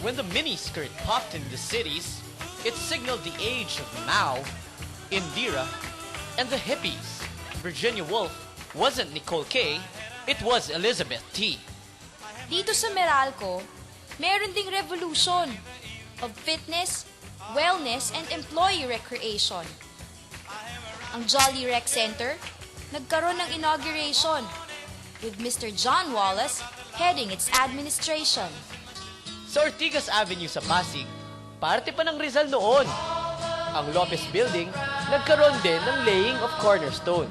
When the miniskirt popped in the cities, it signaled the age of Mao, Indira, and the hippies. Virginia Woolf wasn't Nicole K, it was Elizabeth T. Dito sa Meralco, meron ding revolution of fitness, wellness, and employee recreation. Ang Jolly Rec Center nagkaroon ng inauguration with Mr. John Wallace heading its administration. Sa Ortigas Avenue sa Pasig, parte pa ng Rizal noon. Ang Lopez Building nagkaroon din ng laying of cornerstone.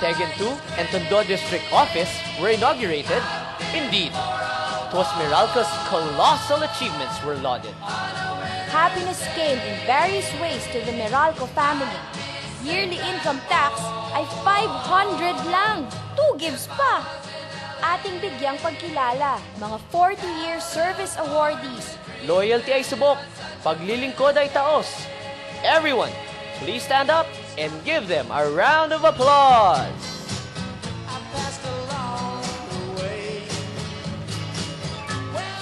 Tegen 2 and Tondo District Office were inaugurated. Indeed, it was Meralco's colossal achievements were lauded. Happiness came in various ways to the Meralco family. Yearly income tax ay 500 lang. 2 gives pa. Ating bigyang pagkilala, mga 40-year service awardees. Loyalty ay subok, paglilingkod ay taos. Everyone, please stand up and give them a round of applause.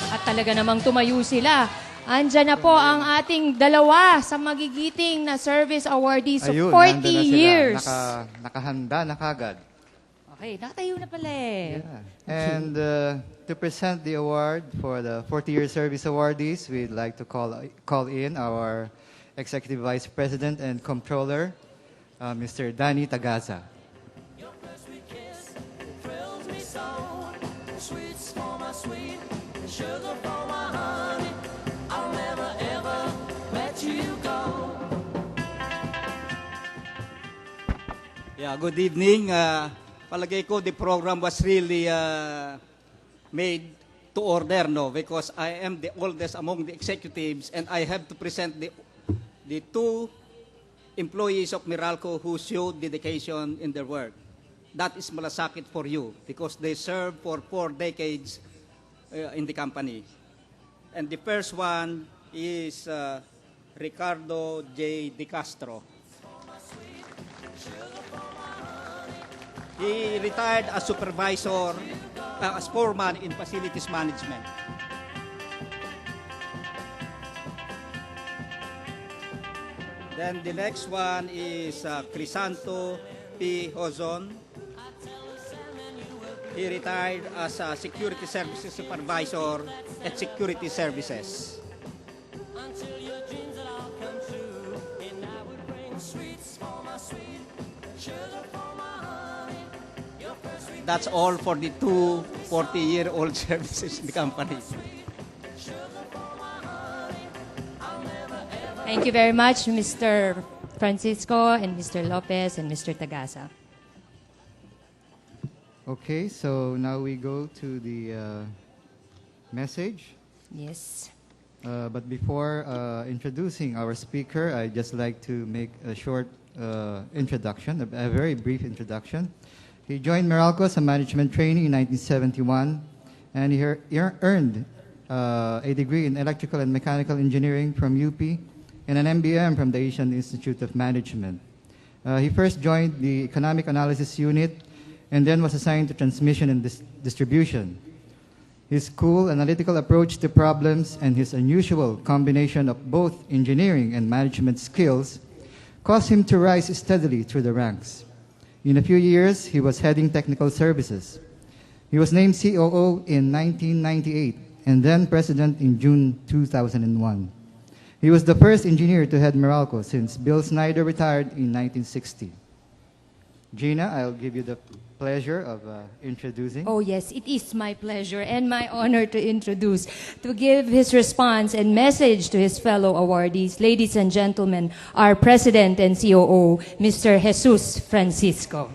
At talaga namang tumayo sila. Andyan na po ang ating dalawa sa magigiting na service awardees of 40 years. Nakahanda na kagad. Okay, nakatayo na pala eh. Yeah. And to present the award for the 40-year service awardees, we'd like to call in our Executive Vice President and Comptroller, Mr. Danny Tagaza. Yeah, good evening. Palagay ko the program was really made to order, no? Because I am the oldest among the executives and I have to present the 2 employees of Meralco who showed dedication in their work. That is malasakit for you because they served for 4 decades in the company. And the first one is Ricardo J. De Castro. He retired as supervisor, as foreman in facilities management. Then the next one is Crisanto P. Hozon. He retired as a security services supervisor at Security Services. That's all for the 2 40-year-old services in the company. Thank you very much, Mr. Francisco and Mr. Lopez and Mr. Tagaza. Okay, so now we go to the message. Yes. But before introducing our speaker, I'd just like to make a short introduction, a very brief introduction. He joined Meralco as a management trainee in 1971, and he earned a degree in electrical and mechanical engineering from UP and an MBM from the Asian Institute of Management. He first joined the Economic Analysis Unit and then was assigned to Transmission and Distribution. His cool, analytical approach to problems and his unusual combination of both engineering and management skills caused him to rise steadily through the ranks. In a few years, he was heading technical services. He was named COO in 1998 and then president in June 2001. He was the first engineer to head Meralco since Bill Snyder retired in 1960. Gina, I'll give you the pleasure of introducing. Oh yes, it is my pleasure and my honor to introduce, to give his response and message to his fellow awardees. Ladies and gentlemen, our President and COO, Mr. Jesus Francisco.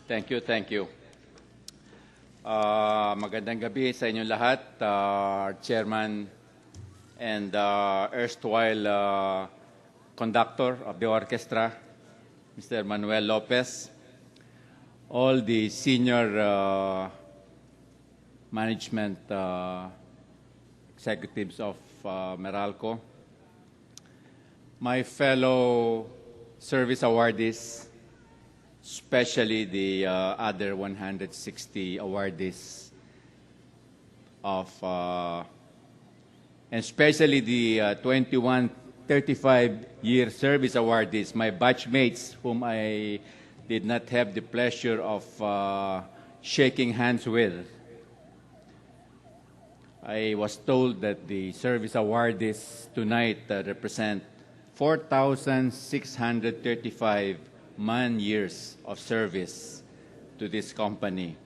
Thank you, thank you. Magandang gabi sa inyong lahat, our chairman and erstwhile conductor of the orchestra, Mr. Manuel Lopez, all the senior management executives of Meralco, my fellow service awardees, especially the other 160 awardees of, and especially the 21 35-year service awardees, my batchmates whom I did not have the pleasure of shaking hands with. I was told that the service awardees tonight represent 4,635 man-years of service to this company.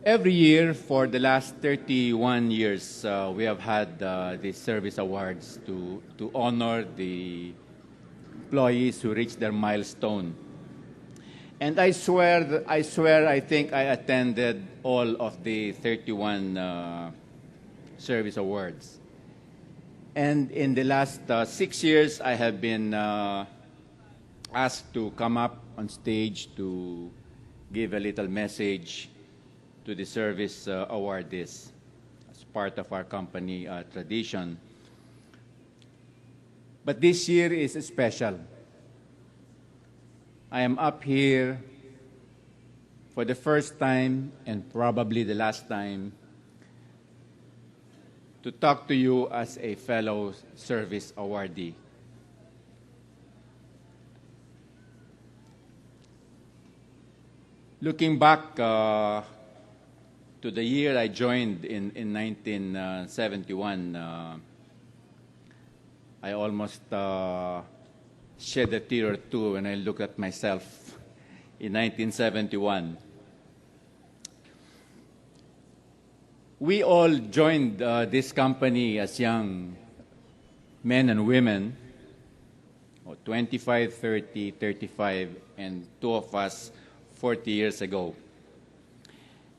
Every year for the last 31 years, we have had these service awards to honor the employees who reached their milestone. And I swear, I think I attended all of the 31 service awards. And in the last 6 years, I have been asked to come up on stage to give a little message to the service awardees as part of our company tradition. But this year is special. I am up here for the first time and probably the last time to talk to you as a fellow service awardee. Looking back to the year I joined in 1971, I almost shed a tear or two when I look at myself in 1971. We all joined this company as young men and women, 25, 30, 35, and two of us 40 years ago.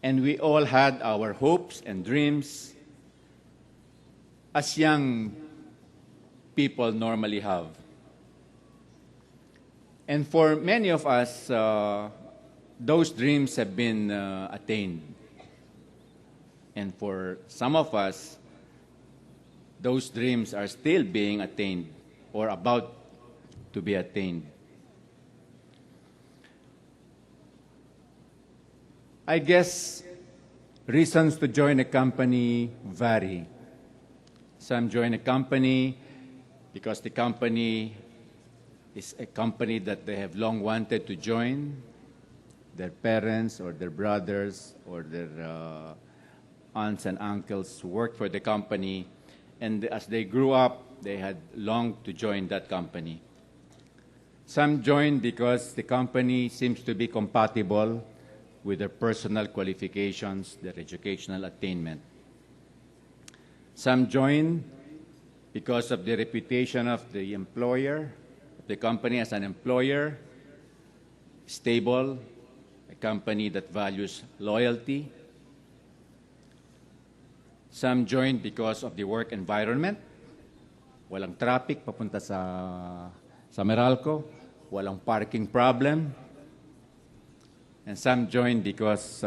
And we all had our hopes and dreams as young people normally have. And for many of us, those dreams have been attained. And for some of us, those dreams are still being attained or about to be attained. I guess reasons to join a company vary. Some join a company because the company is a company that they have long wanted to join. Their parents or their brothers or their aunts and uncles worked for the company, and as they grew up, they had longed to join that company. Some joined because the company seems to be compatible with their personal qualifications, their educational attainment. Some join because of the reputation of the employer, the company as an employer, stable, a company that values loyalty. Some join because of the work environment. Walang traffic papunta sa Meralco, walang parking problem. And some join because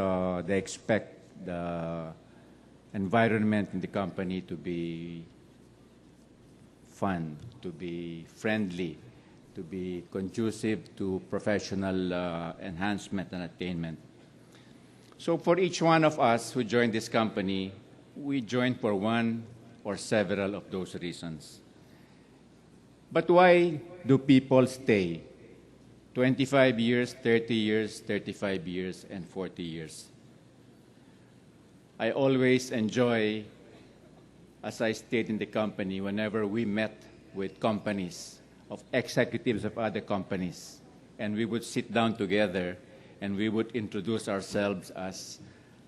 they expect the environment in the company to be fun, to be friendly, to be conducive to professional enhancement and attainment. So for each one of us who joined this company, we joined for one or several of those reasons. But why do people stay? 25 years, 30 years, 35 years, and 40 years. I always enjoy, as I stayed in the company, whenever we met with companies, of executives of other companies, and we would sit down together and we would introduce ourselves as,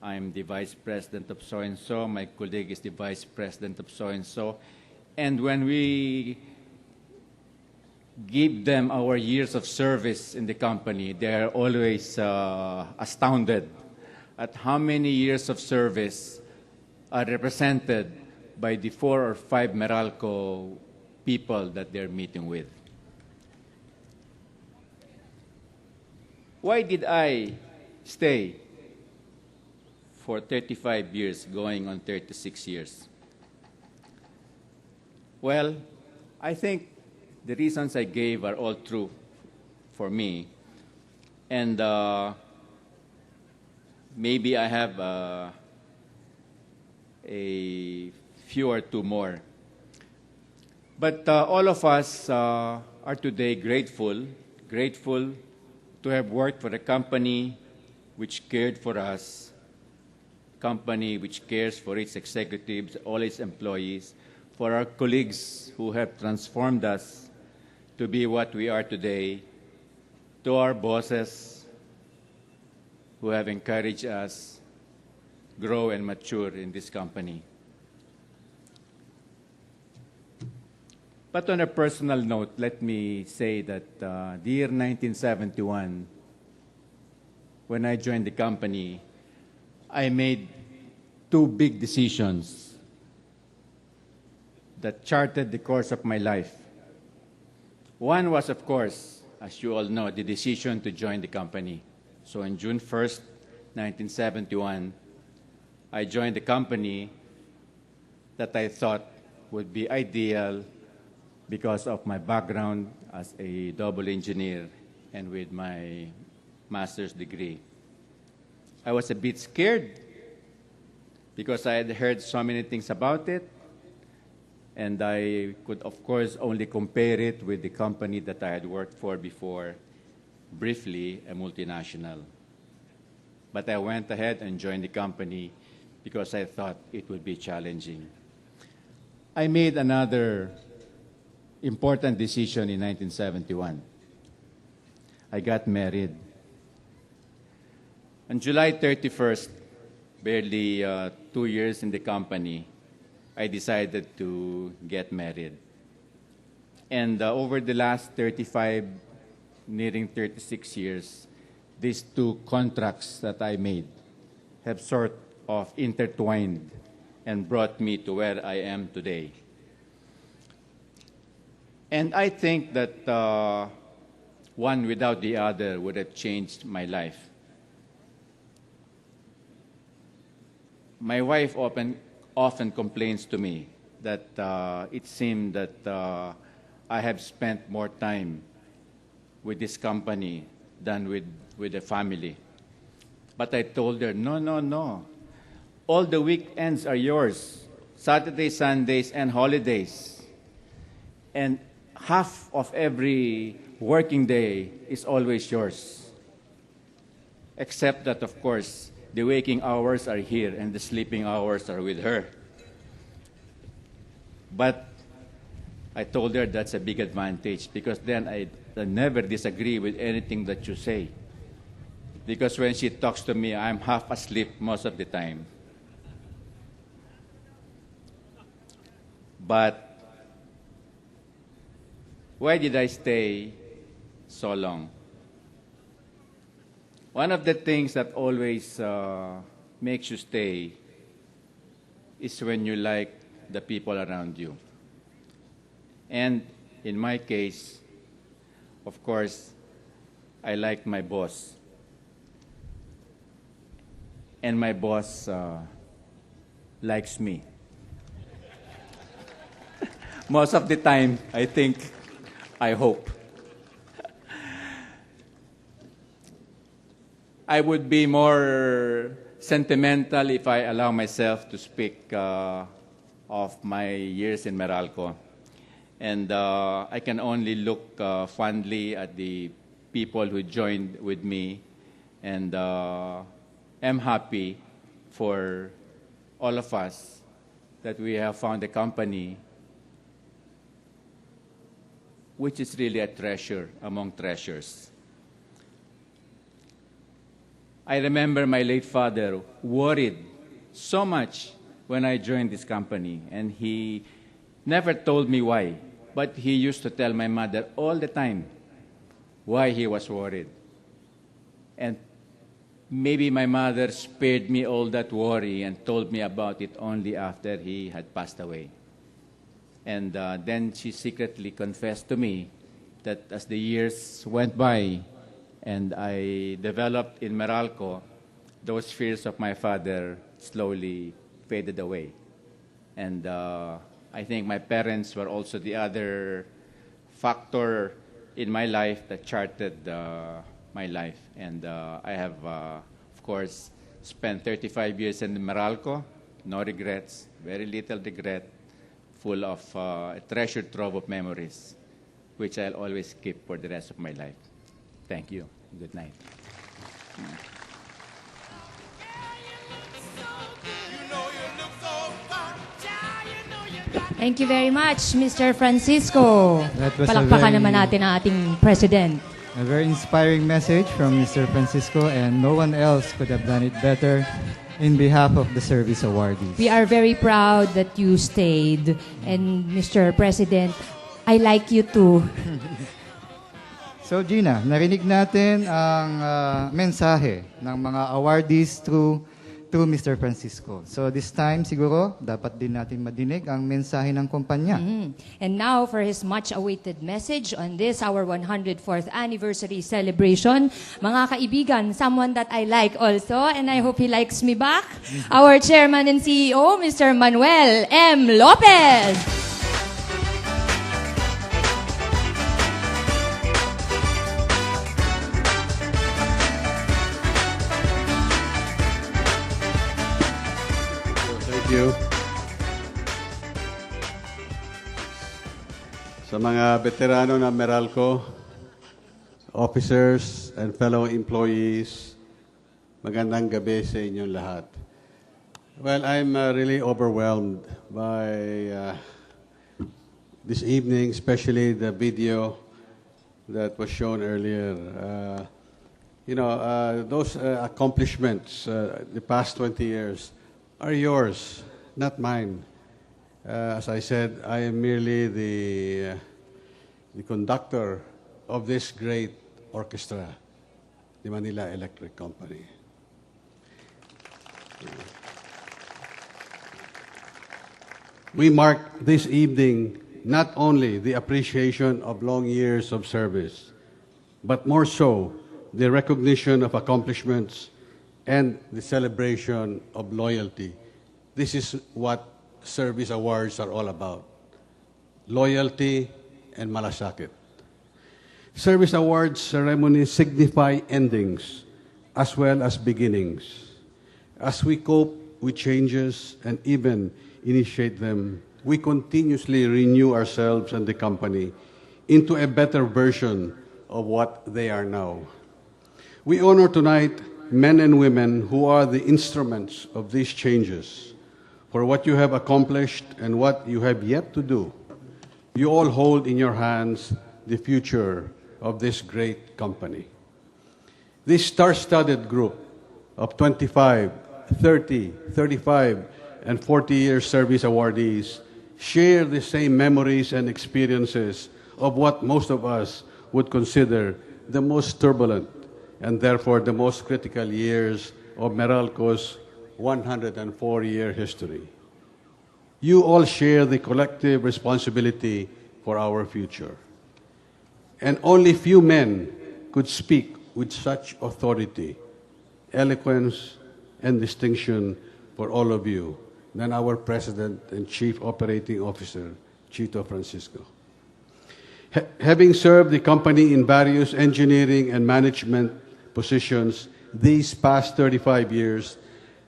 I'm the vice president of so-and-so, my colleague is the vice president of so-and-so, and when we give them our years of service in the company, they are always astounded at how many years of service are represented by the 4 or 5 Meralco people that they're meeting with. Why did I stay for 35 years, going on 36 years? Well, I think the reasons I gave are all true for me. And maybe I have a few or two more. But all of us are today grateful to have worked for a company which cared for us, company which cares for its executives, all its employees, for our colleagues who have transformed us to be what we are today, to our bosses who have encouraged us grow and mature in this company. But on a personal note, let me say that the year 1971, when I joined the company, I made two big decisions that charted the course of my life. One was, of course, as you all know, the decision to join the company. So on June 1st, 1971, I joined the company that I thought would be ideal because of my background as a double engineer and with my master's degree. I was a bit scared because I had heard so many things about it, and I could, of course, only compare it with the company that I had worked for before, briefly, a multinational. But I went ahead and joined the company because I thought it would be challenging. I made another important decision in 1971. I got married. On July 31st, barely 2 years in the company, I decided to get married. And over the last 35, nearing 36 years, these two contracts that I made have sort of intertwined and brought me to where I am today. And I think that one without the other would have changed my life. My wife often complains to me that it seemed that I have spent more time with this company than with the family. But I told her, no. All the weekends are yours, Saturdays, Sundays, and holidays. And half of every working day is always yours. Except that, of course, the waking hours are here and the sleeping hours are with her. But I told her that's a big advantage because then I never disagree with anything that you say. Because when she talks to me, I'm half asleep most of the time. But why did I stay so long? One of the things that always makes you stay is when you like the people around you. And in my case, of course, I liked my boss. And my boss likes me. Most of the time, I think, I hope. I would be more sentimental if I allow myself to speak of my years in Meralco. And I can only look fondly at the people who joined with me, and am happy for all of us that we have found a company which is really a treasure among treasures. I remember my late father worried so much when I joined this company, and he never told me why, but he used to tell my mother all the time why he was worried. And maybe my mother spared me all that worry and told me about it only after he had passed away. And then she secretly confessed to me that as the years went by, And I developed in Meralco, those fears of my father slowly faded away. And I think my parents were also the other factor in my life that charted my life. And I have, of course, spent 35 years in Meralco, no regrets, very little regret, full of a treasured trove of memories, which I'll always keep for the rest of my life. Thank you. Good night. Thank you very much, Mr. Francisco. That was a Palakpakan very- naman natin ang ating president. A very inspiring message from Mr. Francisco, and no one else could have done it better in behalf of the service awardees. We are very proud that you stayed. And Mr. President, I like you too. So Gina, narinig natin ang mensahe ng mga awardees through Mr. Francisco. So this time siguro dapat din natin madinig ang mensahe ng kumpanya. And now for his much-awaited message on this, our 104th anniversary celebration. Mga kaibigan, someone that I like also, and I hope he likes me back, our Chairman and CEO, Mr. Manuel M. Lopez. Thank you. Sa mga veterano ng Meralco, officers and fellow employees, magandang gabi sa inyong lahat. Well, I'm really overwhelmed by this evening, especially the video that was shown earlier. Those accomplishments, the past 20 years, are yours, not mine. As I said, I am merely the conductor of this great orchestra, the Manila Electric Company. We mark this evening not only the appreciation of long years of service, but more so the recognition of accomplishments and the celebration of loyalty. This is what service awards are all about. Loyalty and malasakit. Service awards ceremonies signify endings as well as beginnings. As we cope with changes and even initiate them, we continuously renew ourselves and the company into a better version of what they are now. We honor tonight men and women who are the instruments of these changes. For what you have accomplished and what you have yet to do, you all hold in your hands the future of this great company. This star-studded group of 25, 30, 35, and 40-year service awardees share the same memories and experiences of what most of us would consider the most turbulent and therefore the most critical years of Meralco's 104-year history. You all share the collective responsibility for our future. And only few men could speak with such authority, eloquence, and distinction for all of you than our President and Chief Operating Officer, Chito Francisco. Having served the company in various engineering and management positions these past 35 years,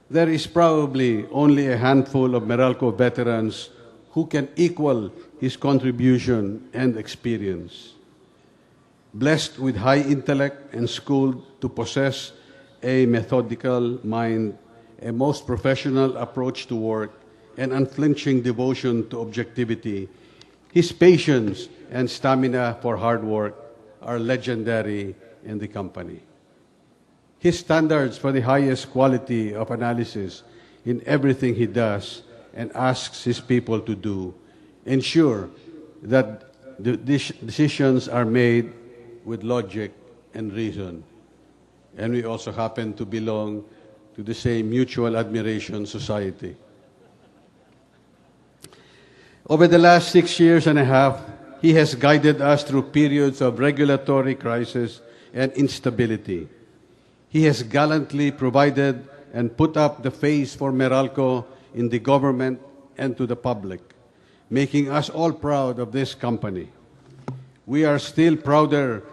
there is probably only a handful of Meralco veterans who can equal his contribution and experience. Blessed with high intellect and schooled to possess a methodical mind, a most professional approach to work, and unflinching devotion to objectivity, his patience and stamina for hard work are legendary in the company. His standards for the highest quality of analysis in everything he does and asks his people to do ensure that the decisions are made with logic and reason. And we also happen to belong to the same mutual admiration society. Over the last 6 years and a half, he has guided us through periods of regulatory crisis and instability. He has gallantly provided and put up the face for Meralco in the government and to the public, making us all proud of this company. We are still prouder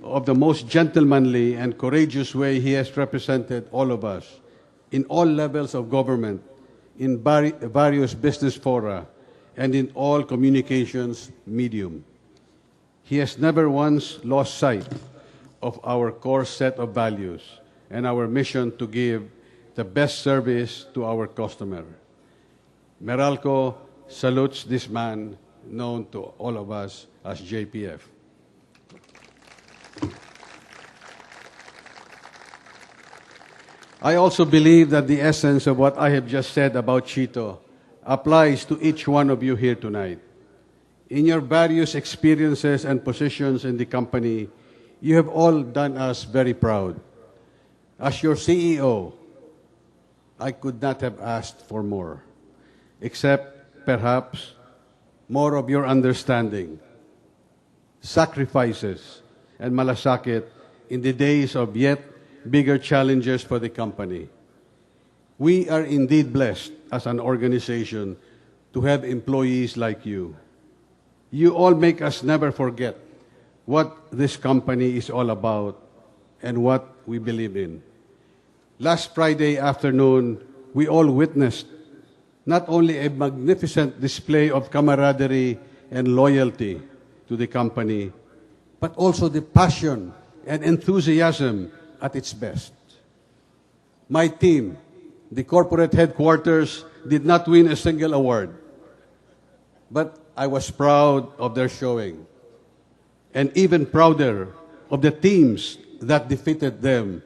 of the most gentlemanly and courageous way he has represented all of us in all levels of government, in various business fora, and in all communications medium. He has never once lost sight of our core set of values and our mission to give the best service to our customer. Meralco salutes this man known to all of us as JPF. I also believe that the essence of what I have just said about Chito applies to each one of you here tonight. In your various experiences and positions in the company, you have all done us very proud. As your CEO, I could not have asked for more, except perhaps more of your understanding, sacrifices, and malasakit in the days of yet bigger challenges for the company. We are indeed blessed as an organization to have employees like you. You all make us never forget what this company is all about and what we believe in. Last Friday afternoon, we all witnessed not only a magnificent display of camaraderie and loyalty to the company, but also the passion and enthusiasm at its best. My team, the corporate headquarters, did not win a single award, but I was proud of their showing, and even prouder of the teams that defeated them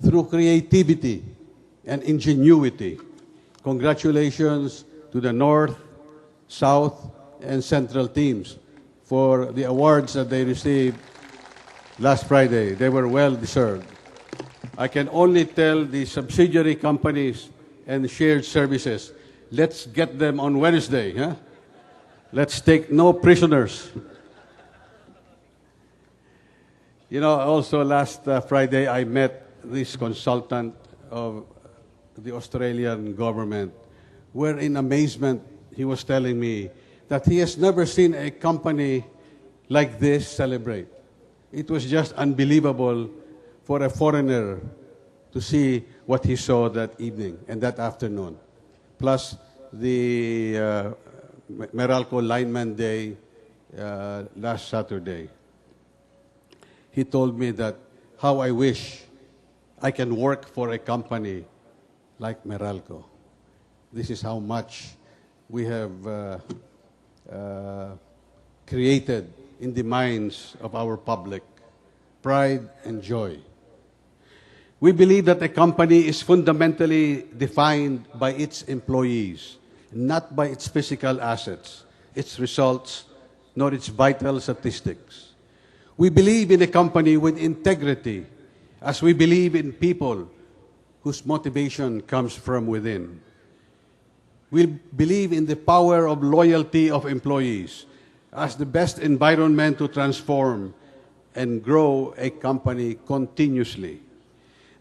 through creativity and ingenuity. Congratulations to the North, South, and Central teams for the awards that they received last Friday. They were well deserved. I can only tell the subsidiary companies and shared services, let's get them on Wednesday. Huh? Let's take no prisoners. You know, also last Friday, I met this consultant of the Australian government, where in amazement he was telling me that he has never seen a company like this celebrate. It was just unbelievable for a foreigner to see what he saw that evening and that afternoon. Plus the Meralco Lineman Day last Saturday. He told me that how I wish I can work for a company like Meralco. This is how much we have created in the minds of our public, pride and joy. We believe that a company is fundamentally defined by its employees, not by its physical assets, its results, nor its vital statistics. We believe in a company with integrity, as we believe in people whose motivation comes from within. We believe in the power of loyalty of employees as the best environment to transform and grow a company continuously.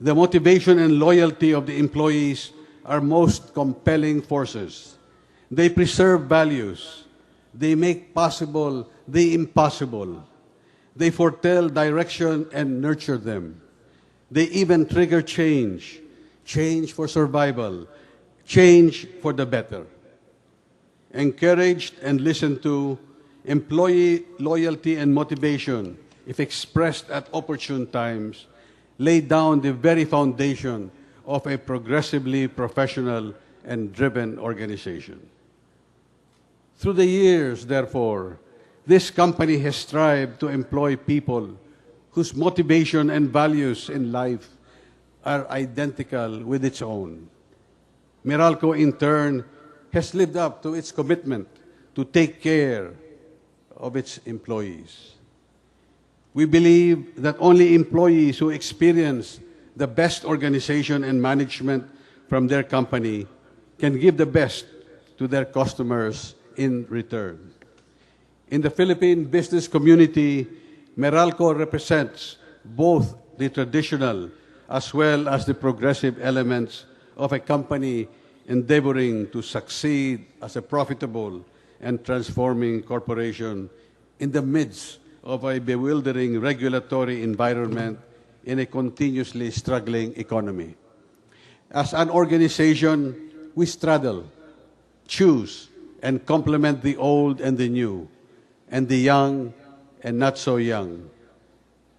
The motivation and loyalty of the employees are most compelling forces. They preserve values. They make possible the impossible. They foretell direction and nurture them. They even trigger change, change for survival, change for the better. Encouraged and listened to, employee loyalty and motivation, if expressed at opportune times, lay down the very foundation of a progressively professional and driven organization. Through the years, therefore, this company has strived to employ people whose motivation and values in life are identical with its own. Meralco, in turn, has lived up to its commitment to take care of its employees. We believe that only employees who experience the best organization and management from their company can give the best to their customers in return. In the Philippine business community, Meralco represents both the traditional as well as the progressive elements of a company endeavoring to succeed as a profitable and transforming corporation in the midst of a bewildering regulatory environment in a continuously struggling economy. As an organization, we straddle, choose, and complement the old and the new, and the young and not so young.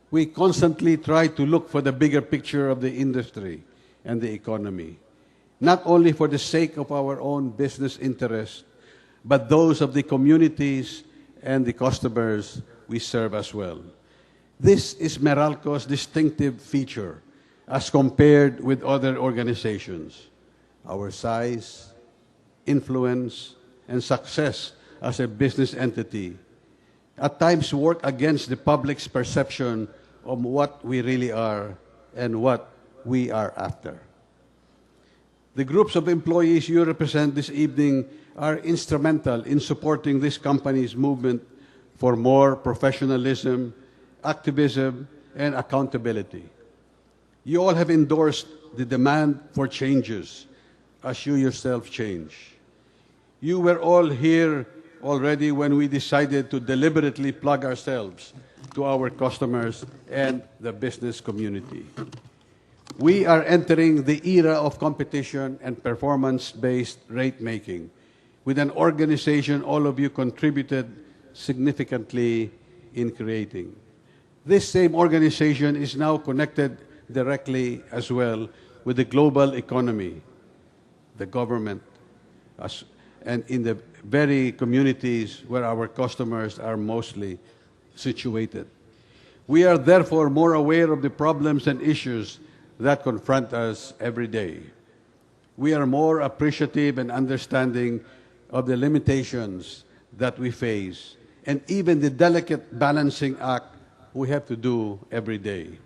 We constantly try to look for the bigger picture of the industry and the economy, not only for the sake of our own business interests, but those of the communities and the customers we serve as well. This is Meralco's distinctive feature as compared with other organizations. Our size, influence, and success as a business entity at times work against the public's perception of what we really are and what we are after. The groups of employees you represent this evening are instrumental in supporting this company's movement for more professionalism, activism, and accountability. You all have endorsed the demand for changes as you yourself change. You were all here already when we decided to deliberately plug ourselves to our customers and the business community. We are entering the era of competition and performance-based rate making with an organization all of you contributed significantly in creating. This same organization is now connected directly as well with the global economy, the government, and in the very communities where our customers are mostly situated. We are therefore more aware of the problems and issues that confront us every day. We are more appreciative and understanding of the limitations that we face and even the delicate balancing act we have to do every day.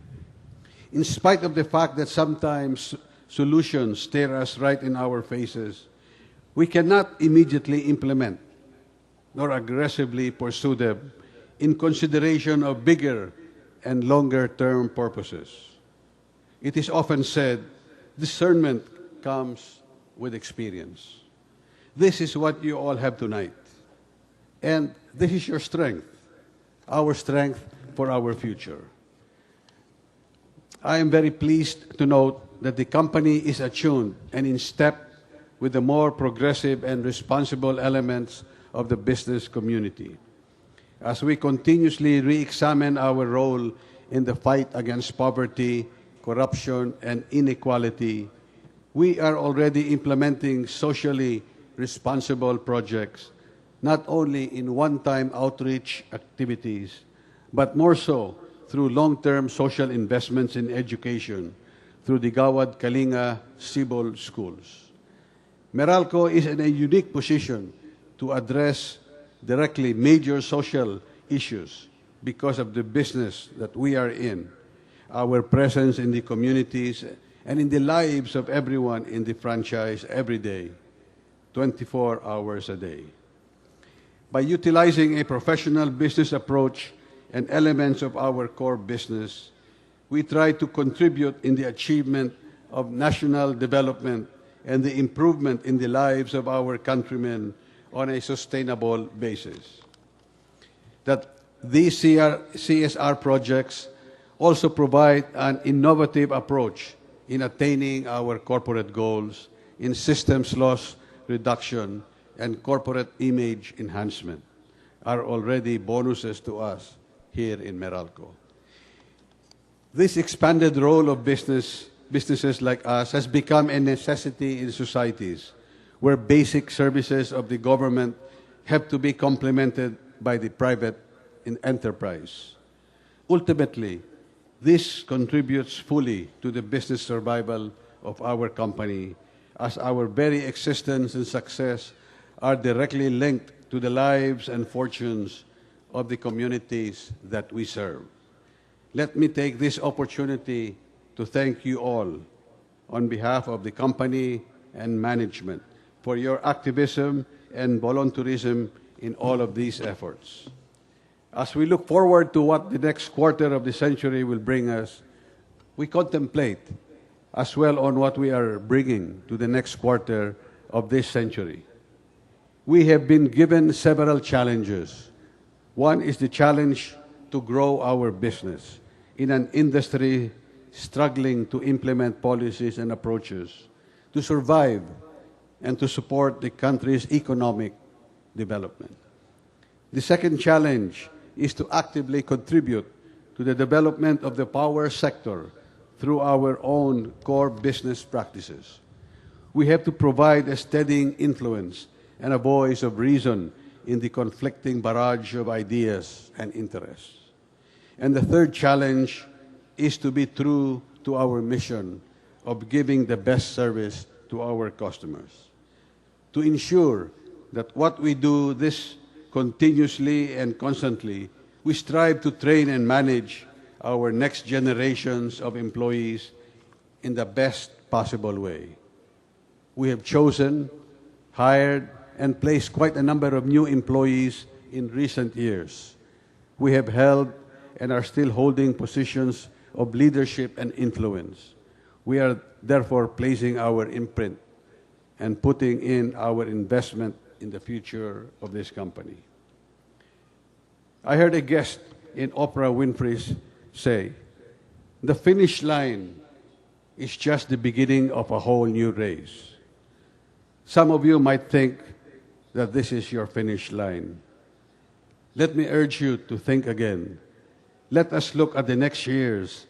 In spite of the fact that sometimes solutions stare us right in our faces, we cannot immediately implement nor aggressively pursue them in consideration of bigger and longer-term purposes. It is often said, discernment comes with experience. This is what you all have tonight. And this is your strength, our strength for our future. I am very pleased to note that the company is attuned and in step with the more progressive and responsible elements of the business community. As we continuously re-examine our role in the fight against poverty, corruption, and inequality, we are already implementing socially responsible projects, not only in one-time outreach activities, but more so through long-term social investments in education through the Gawad Kalinga Civil Schools. Meralco is in a unique position to address directly major social issues because of the business that we are in, our presence in the communities, and in the lives of everyone in the franchise every day, 24 hours a day. By utilizing a professional business approach and elements of our core business, we try to contribute in the achievement of national development and the improvement in the lives of our countrymen on a sustainable basis. That these CSR projects also provide an innovative approach in attaining our corporate goals in systems loss reduction and corporate image enhancement are already bonuses to us here in Meralco. This expanded role of businesses like us has become a necessity in societies where basic services of the government have to be complemented by the private enterprise. Ultimately, this contributes fully to the business survival of our company, as our very existence and success are directly linked to the lives and fortunes of the communities that we serve. Let me take this opportunity to thank you all on behalf of the company and management for your activism and volunteerism in all of these efforts. As we look forward to what the next quarter of the century will bring us, we contemplate as well on what we are bringing to the next quarter of this century. We have been given several challenges. One is the challenge to grow our business in an industry struggling to implement policies and approaches to survive and to support the country's economic development. The second challenge is to actively contribute to the development of the power sector through our own core business practices. We have to provide a steadying influence and a voice of reason in the conflicting barrage of ideas and interests. And the third challenge is to be true to our mission of giving the best service to our customers, to ensure that what we do this continuously and constantly, we strive to train and manage our next generations of employees in the best possible way. We have chosen, hired, and placed quite a number of new employees in recent years. We have held and are still holding positions of leadership and influence. We are therefore placing our imprint and putting in our investment in the future of this company. I heard a guest in Oprah Winfrey say, "The finish line is just the beginning of a whole new race." Some of you might think that this is your finish line. Let me urge you to think again. Let us look at the next years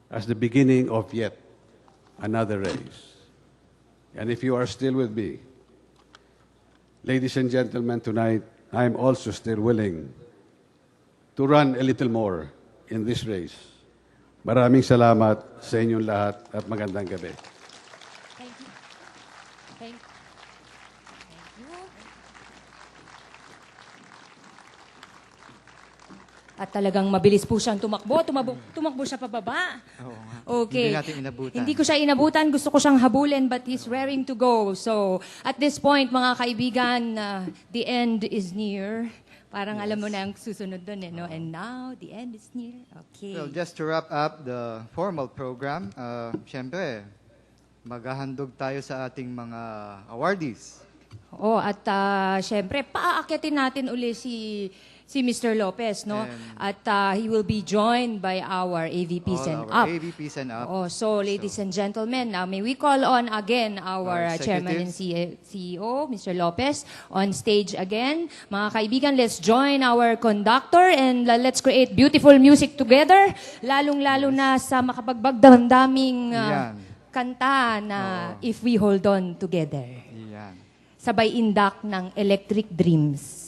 as the beginning of yet another race. And if you are still with me, ladies and gentlemen, tonight, I am also still willing to run a little more in this race. Maraming salamat sa inyong lahat at magandang gabi. Thank you. Thank you. At talagang mabilis po siyang tumakbo. Tumakbo siya pababa. Oo nga. Okay. Hindi natin inabutan. Hindi ko siya inabutan. Gusto ko siyang habulin, but he's raring to go. So, at this point, mga kaibigan, the end is near. Parang alam mo na ang susunod doon, eh, no? And now, the end is near. Okay. Well, just to wrap up the formal program, syempre, maghahandog tayo sa ating mga awardees. Oh, at syempre, paakyatin natin uli si Mr. Lopez, no? At he will be joined by our AVPs and All our up. AVPs and up. Oh, so ladies and gentlemen, now may we call on again our chairman and executives. CEO, Mr. Lopez, on stage again. Mga kaibigan, let's join our conductor and let's create beautiful music together, lalong-lalo na sa makapagbagdamdaming Yan. kanta na If We Hold On Together. Yan. Sabay indak ng Electric Dreams.